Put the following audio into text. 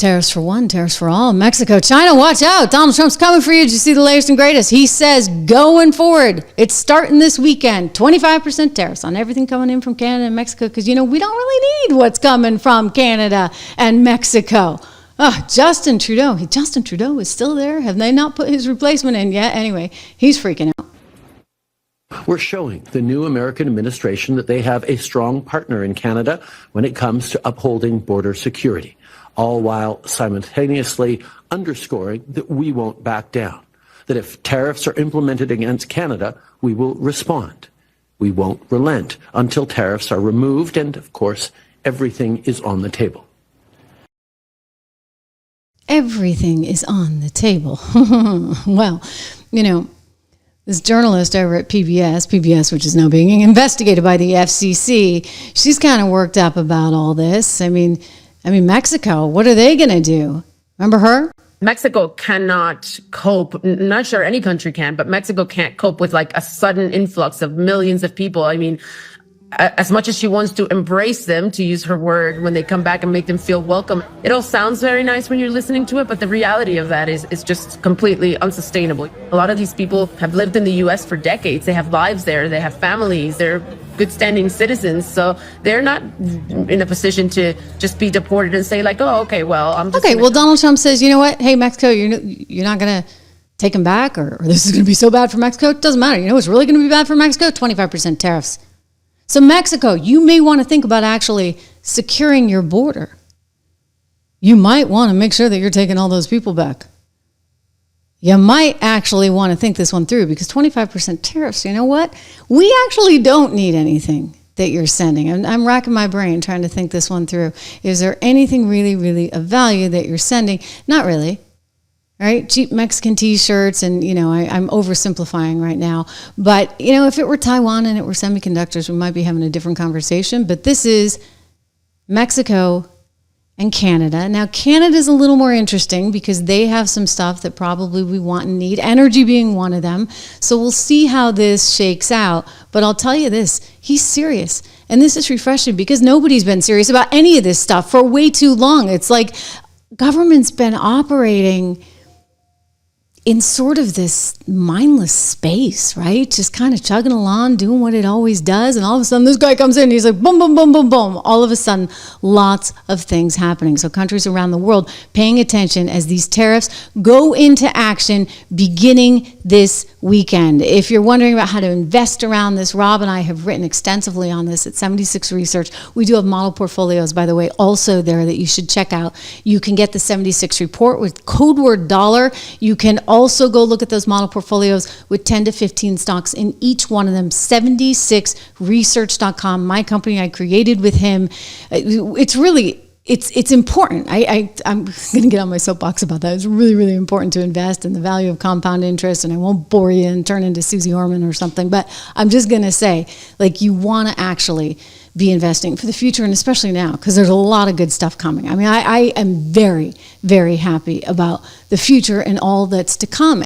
Tariffs for one, tariffs for all. Mexico, China, watch out. Donald Trump's coming for you. Did you see the latest and greatest? He says going forward, it's starting this weekend, 25% tariffs on everything coming in from Canada and Mexico because, we don't really need what's coming from Canada and Mexico. Justin Trudeau is still there. Have they not put his replacement in yet? Anyway, he's freaking out. We're showing the new American administration that they have a strong partner in Canada when it comes to upholding border security, all while simultaneously underscoring that we won't back down, that if tariffs are implemented against Canada, we will respond. We won't relent until tariffs are removed, and of course, everything is on the table. Everything is on the table. Well, this journalist over at PBS, which is now being investigated by the FCC, she's kind of worked up about all this. I mean, Mexico, what are they going to do? Remember her? Mexico cannot cope. Not sure any country can, but Mexico can't cope with like a sudden influx of millions of people. I mean, as much as she wants to embrace them, to use her word, when they come back and make them feel welcome, it all sounds very nice when you're listening to it, but the reality of that is just completely unsustainable. A lot of these people have lived in the U.S. for decades. They have lives there. They have families. They're good standing citizens. So they're not in a position to just be deported and say like, oh, okay, well, I'm just... Okay, well, Donald Trump says, you know what? Hey, Mexico, you're not going to take them back or this is going to be so bad for Mexico. It doesn't matter. You know what's really going to be bad for Mexico? 25% tariffs. So Mexico, you may want to think about actually securing your border. You might want to make sure that you're taking all those people back. You might actually want to think this one through because 25% tariffs, you know what? We actually don't need anything that you're sending. And I'm racking my brain trying to think this one through. Is there anything really, really of value that you're sending? Not really. Right? Cheap Mexican t-shirts and, I'm oversimplifying right now. But, if it were Taiwan and it were semiconductors, we might be having a different conversation. But this is Mexico and Canada. Now, Canada's a little more interesting because they have some stuff that probably we want and need, energy being one of them. So we'll see how this shakes out. But I'll tell you this, he's serious. And this is refreshing because nobody's been serious about any of this stuff for way too long. It's like government's been operating in sort of this mindless space, right? Just kind of chugging along, doing what it always does. And all of a sudden this guy comes in and he's like, boom, boom, boom, boom, boom. All of a sudden, lots of things happening. So countries around the world paying attention as these tariffs go into action beginning this weekend. If you're wondering about how to invest around this, Rob and I have written extensively on this at 76 Research. We do have model portfolios, by the way, also there that you should check out. You can get the 76 report with code word dollar. You can also go look at those model portfolios with 10 to 15 stocks in each one of them. 76research.com, my company I created with him. It's really, it's important. I'm going to get on my soapbox about that. It's really, really important to invest in the value of compound interest, and I won't bore you and turn into Susie Orman or something, but I'm just going to say, you want to actually be investing for the future, and especially now, because there's a lot of good stuff coming. I mean, I am very, very happy about the future and all that's to come.